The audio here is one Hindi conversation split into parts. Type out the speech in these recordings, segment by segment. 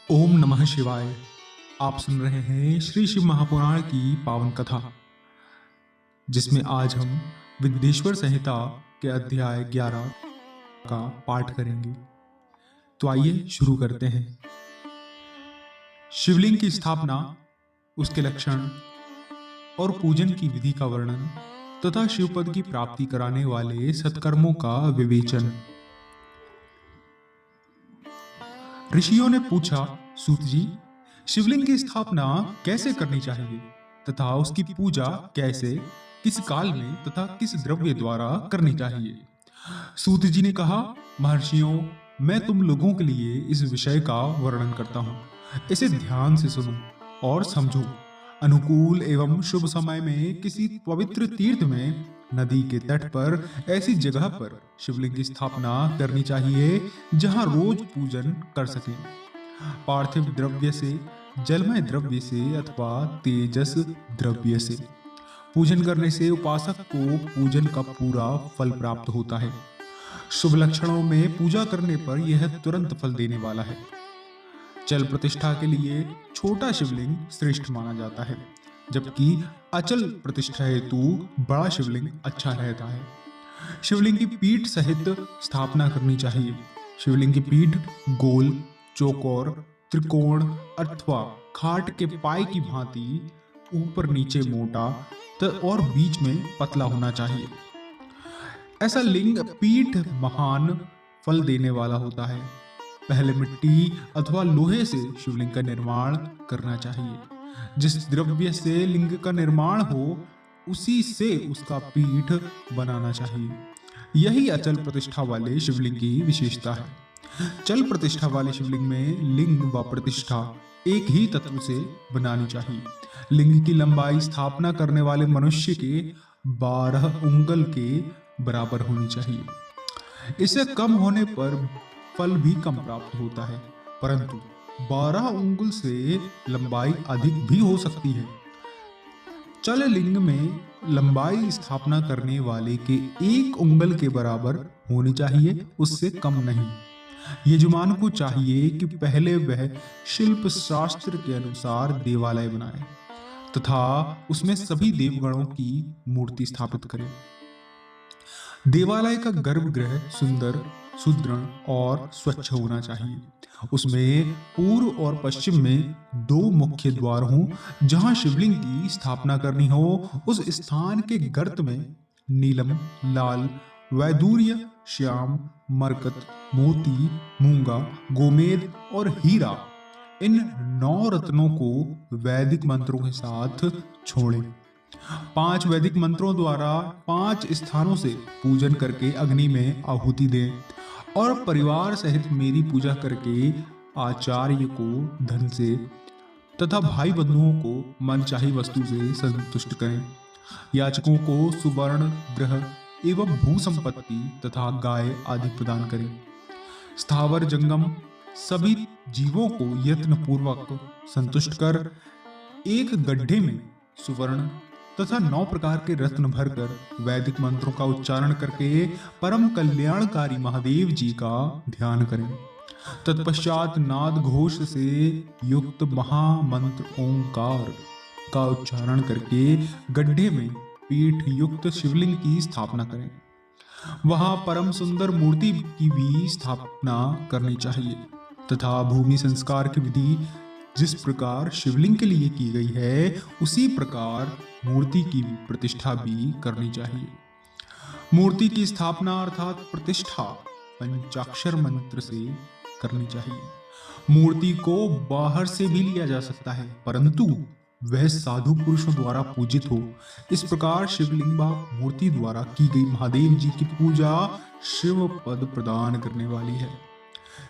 ओम नमः शिवाय। आप सुन रहे हैं श्री शिव महापुराण की पावन कथा, जिसमें आज हम विद्येश्वर संहिता के अध्याय 11 का पाठ करेंगे। तो आइए शुरू करते हैं। शिवलिंग की स्थापना, उसके लक्षण और पूजन की विधि का वर्णन तथा शिवपद की प्राप्ति कराने वाले सत्कर्मों का विवेचन। ऋषियों ने पूछा, सूत जी, शिवलिंग की स्थापना कैसे करनी चाहिए तथा उसकी पूजा कैसे, किस काल में तथा किस द्रव्य द्वारा करनी चाहिए। सूत जी ने कहा, महर्षियों, मैं तुम लोगों के लिए इस विषय का वर्णन करता हूँ। इसे ध्यान से सुनो और समझो। अनुकूल एवं शुभ समय में किसी पवित्र तीर्थ में, नदी के तट पर, ऐसी जगह पर शिवलिंग की स्थापना करनी चाहिए जहां रोज पूजन कर सकें। पार्थिव द्रव्य से, जलमय द्रव्य से अथवा तेजस द्रव्य से पूजन करने से उपासक को पूजन का पूरा फल प्राप्त होता है। शुभ लक्षणों में पूजा करने पर यह तुरंत फल देने वाला है। चल प्रतिष्ठा के लिए छोटा शिवलिंग श्रेष्ठ माना जाता है, जबकि अचल प्रतिष्ठा हेतु बड़ा शिवलिंग अच्छा रहता है। शिवलिंग की पीठ सहित स्थापना करनी चाहिए। शिवलिंग की पीठ गोल, चौकोर, त्रिकोण अथवा खाट के पाए की भांति ऊपर नीचे मोटा और बीच में पतला होना चाहिए। ऐसा लिंग पीठ महान फल देने वाला होता है। पहले मिट्टी अथवा लोहे से शिवलिंग का निर्माण करना चाहिए। जिस द्रव्य से लिंग का निर्माण हो, उसी से उसका पीठ बनाना चाहिए। यही अचल प्रतिष्ठा वाले शिवलिंग की विशेषता है। चल प्रतिष्ठा वाले शिवलिंग में लिंग व प्रतिष्ठा एक ही तत्व से बनानी चाहिए। लिंग की लंबाई स्थापना करने वाले मनुष्य के 12 उंगल के बराबर होनी चाहिए। इससे कम होने पर फल भी कम प्राप्त होता है, परंतु 12 उंगल से लंबाई अधिक भी हो सकती है। चल लिंग में लंबाई स्थापना करने वाले के 1 उंगल के बराबर होनी चाहिए, उससे कम नहीं। यजमान को चाहिए कि पहले वह शिल्प शास्त्र के अनुसार देवालय बनाए तथा उसमें सभी देवगणों की मूर्ति स्थापित करे। देवालय का गर्भगृह सुंदर, सुदृढ़ और स्वच्छ होना चाहिए। उसमें पूर्व और पश्चिम में 2 मुख्य द्वार हों। जहां शिवलिंग की स्थापना करनी हो, उस स्थान के गर्त में नीलम, लाल, वैदूर्य, श्याम, मरकत, मोती, मूंगा, गोमेद और हीरा, इन 9 रत्नों को वैदिक मंत्रों के साथ छोड़ें। 5 वैदिक मंत्रों द्वारा 5 स्थानों से पूजन करके अग्नि में आहुति दें और परिवार सहित मेरी पूजा करके आचार्य को धन से तथा भाई बंधुओं को मनचाही वस्तु से संतुष्ट करें। याचकों को सुवर्ण, ग्रह एवं भू संपत्ति तथा गाय आदि प्रदान करें। स्थावर जंगम सभी जीवों को यत्न पूर्वक संतुष्ट कर एक गड्ढे में सुवर्ण तथा 9 प्रकार के रत्न भरकर वैदिक मंत्रों का उच्चारण करके परम कल्याणकारी महादेव जी का ध्यान करें। तत्पश्चात नाद घोष से युक्त महामंत्र ओंकार का उच्चारण करके गड्ढे में पीठ युक्त शिवलिंग की स्थापना करें। वहां परम सुंदर मूर्ति की भी स्थापना करनी चाहिए तथा भूमि संस्कार की विधि जिस प्रकार शिवलिंग के लिए की गई है, उसी प्रकार मूर्ति की प्रतिष्ठा भी करनी चाहिए। मूर्ति की स्थापना अर्थात प्रतिष्ठा पंचाक्षर मंत्र से करनी चाहिए। मूर्ति को बाहर से भी लिया जा सकता है, परंतु वह साधु पुरुषों द्वारा पूजित हो। इस प्रकार शिवलिंग व मूर्ति द्वारा की गई महादेव जी की पूजा शिव पद प्रदान करने वाली है।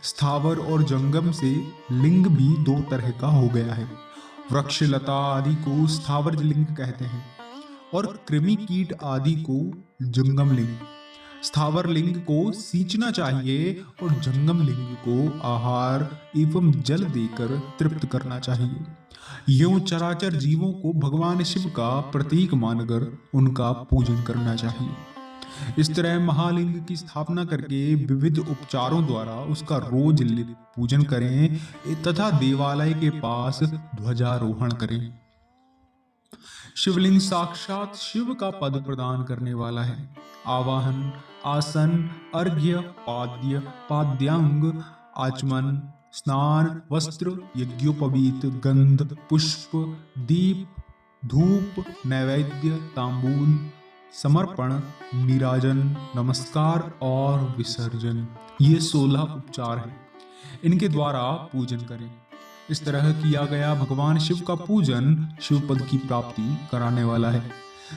स्थावर और जंगम से लिंग भी 2 तरह का हो गया है। वृक्ष लता आदि को स्थावर लिंग कहते हैं और कृमि कीट आदि को जंगम लिंग। स्थावर लिंग को सींचना चाहिए और जंगम लिंग को आहार एवं जल देकर तृप्त करना चाहिए। यूं चराचर जीवों को भगवान शिव का प्रतीक मानकर उनका पूजन करना चाहिए। इस तरह महालिंग की स्थापना करके विविध उपचारों द्वारा उसका रोज पूजन करें तथा देवालय के पास ध्वजारोहण करें। शिवलिंग साक्षात शिव का पद प्रदान करने वाला है। आवाहन, आसन, अर्घ्य, पाद्य, पाद्यांग, आचमन, स्नान, वस्त्र, यज्ञोपवीत, गंध, पुष्प, दीप, धूप, नैवेद्य, तांबूल, समर्पण, नीराजन, नमस्कार और विसर्जन, ये 16 उपचार हैं। इनके द्वारा पूजन करें। इस तरह किया गया भगवान शिव का पूजन शिव पद की प्राप्ति कराने वाला है।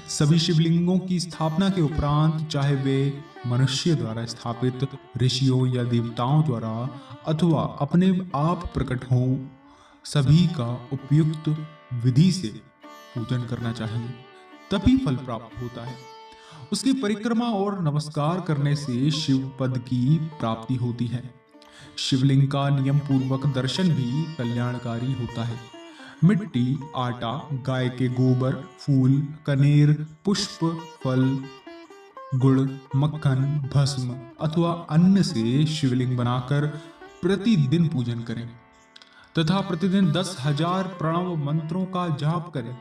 सभी शिवलिंगों की स्थापना के उपरांत, चाहे वे मनुष्य द्वारा स्थापित, ऋषियों या देवताओं द्वारा अथवा अपने आप प्रकट हो, सभी का उपयुक्त विधि से पूजन करना चाहिए, तभी फल प्राप्त होता है। उसकी परिक्रमा और नमस्कार करने से शिव पद की प्राप्ति होती है। शिवलिंग का नियम पूर्वक दर्शन भी कल्याणकारी होता है। मिट्टी, आटा, गाय के गोबर, फूल, कनेर, पुष्प, फल, गुड़, मक्खन, भस्म अथवा अन्न से शिवलिंग बनाकर प्रतिदिन पूजन करें तथा प्रतिदिन 10,000 प्रणव मंत्रों का जाप करें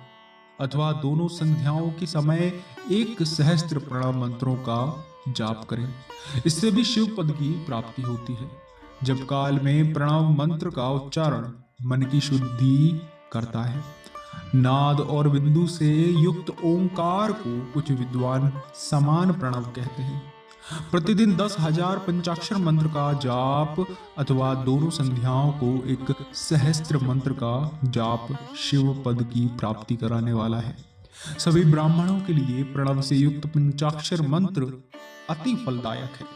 अथवा दोनों संध्याओं के समय 1 सहस्त्र प्रणव मंत्रों का जाप करें। इससे भी शिव पद की प्राप्ति होती है। जब काल में प्रणव मंत्र का उच्चारण मन की शुद्धि करता है। नाद और बिंदु से युक्त ओंकार को कुछ विद्वान समान प्रणव कहते हैं। प्रतिदिन 10,000 पंचाक्षर मंत्र का जाप अथवा दोनों संध्याओं को 1 सहस्त्र मंत्र का जाप शिव पद की प्राप्ति कराने वाला है। सभी ब्राह्मणों के लिए प्रणव से युक्त पंचाक्षर मंत्र अति फलदायक है।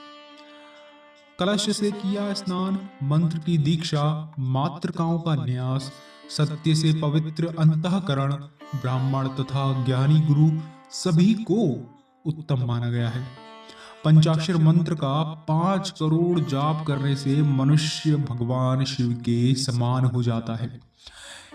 कलश से किया स्नान, मंत्र की दीक्षा, मातृकाओं का न्यास, सत्य से पवित्र अंतःकरण, ब्राह्मण तथा ज्ञानी गुरु सभी को उत्तम माना गया है। पंचाक्षर मंत्र का 5 करोड़ जाप करने से मनुष्य भगवान शिव के समान हो जाता है।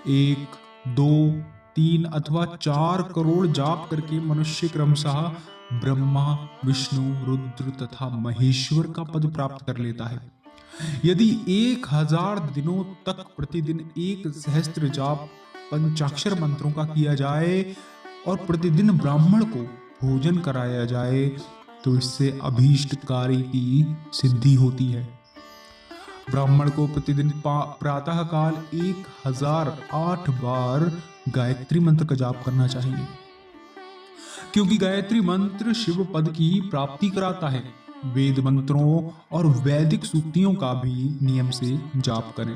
1, 2, 3 अथवा 4 करोड़ जाप करके मनुष्य क्रमशः ब्रह्मा, विष्णु, रुद्र तथा महेश्वर का पद प्राप्त कर लेता है। यदि 1000 दिनों तक प्रतिदिन 1 सहस्त्र जाप पंचाक्षर मंत्रों का किया जाए और प्रतिदिन ब्राह्मण को भोजन कराया जाए तो इससे अभीष्ट कार्य की सिद्धि होती है। ब्राह्मण को प्रतिदिन प्रातः काल 1008 बार गायत्री मंत्र का जाप करना चाहिए, क्योंकि गायत्री मंत्र शिव पद की प्राप्ति कराता है। वेद मंत्रों और वैदिक सूक्तियों का भी नियम से जाप करें।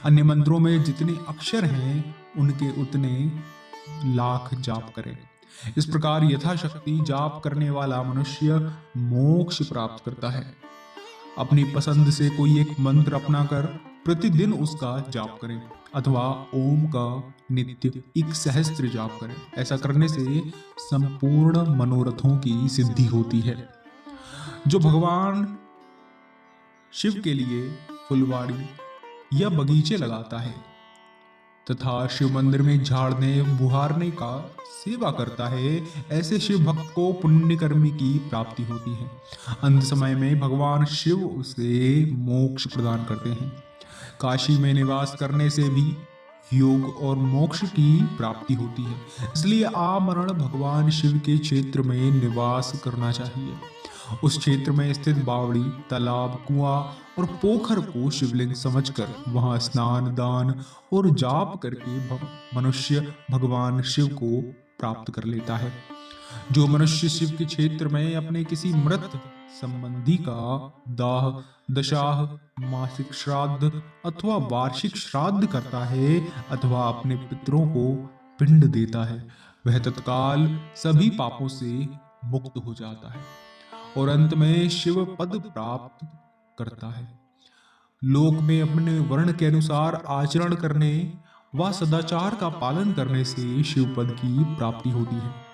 अन्य मंत्रों में जितने अक्षर हैं उनके उतने लाख जाप करें। इस प्रकार यथाशक्ति जाप करने वाला मनुष्य मोक्ष प्राप्त करता है। अपनी पसंद से कोई एक मंत्र अपनाकर प्रतिदिन उसका जाप करें अथवा ओम का नित्य 1 सहस्त्र जाप करें। ऐसा करने से संपूर्ण मनोरथों की सिद्धि होती है। जो भगवान शिव के लिए फुलवाड़ी या बगीचे लगाता है तथा शिव मंदिर में झाड़ने बुहारने का सेवा करता है, ऐसे शिव भक्त को पुण्यकर्मी की प्राप्ति होती है। अंत समय में भगवान शिव उसे मोक्ष प्रदान करते हैं। काशी में निवास करने से भी योग और मोक्ष की प्राप्ति होती है। इसलिए आमरण भगवान शिव के क्षेत्र में निवास करना चाहिए। उस क्षेत्र में स्थित बावड़ी, तालाब, कुआं और पोखर को शिवलिंग समझकर वहां स्नान, दान और जाप करके मनुष्य भगवान शिव को प्राप्त कर लेता है। जो मनुष्य शिव के क्षेत्र में अपने किसी मृत संबंधी का दाह, दशाह, मासिक श्राद्ध अथवा वार्षिक श्राद्ध करता है अथवा अपने पितरों को पिंड देता है, वह तत्काल सभी पापों से मुक्त हो जाता है और अंत में शिव पद प्राप्त करता है। लोक में अपने वर्ण के अनुसार आचरण करने व सदाचार का पालन करने से शिव पद की प्राप्ति होती है।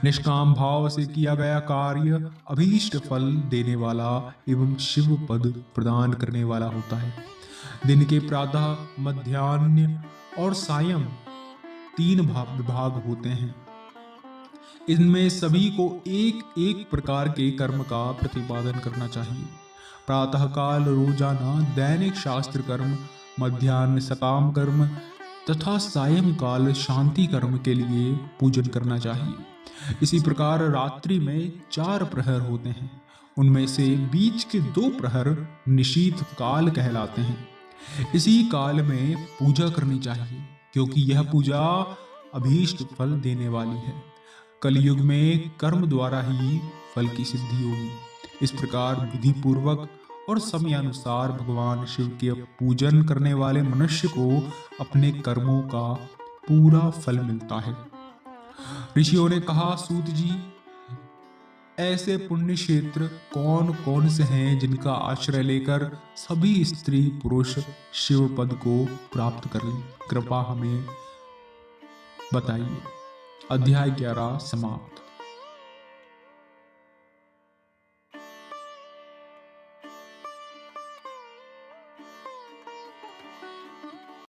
निष्काम भाव से किया गया कार्य अभीष्ट फल देने वाला एवं शिव पद प्रदान करने वाला होता है। दिन के प्रातः, मध्याह्न और सायं 3 विभाग होते हैं। इनमें सभी को एक एक प्रकार के कर्म का प्रतिपादन करना चाहिए। प्रातःकाल रोजाना दैनिक शास्त्र कर्म, मध्याह्न सकाम कर्म तथा सायंकाल शांति कर्म के लिए पूजन करना चाहिए। इसी प्रकार रात्रि में 4 प्रहर होते हैं, उनमें से बीच के 2 प्रहर निशीथ काल कहलाते हैं। इसी काल में पूजा करनी चाहिए, क्योंकि यह पूजा अभीष्ट फल देने वाली है। कलयुग में कर्म द्वारा ही फल की सिद्धि होगी। इस प्रकार विधि पूर्वक और समयानुसार भगवान शिव के पूजन करने वाले मनुष्य को अपने कर्मों का पूरा फल मिलता है। ऋषियों ने कहा, सूत जी, ऐसे पुण्य क्षेत्र कौन कौन से हैं जिनका आश्रय लेकर सभी स्त्री पुरुष शिव पद को प्राप्त कर लें? कृपा हमें बताइए। अध्याय 11 समाप्त।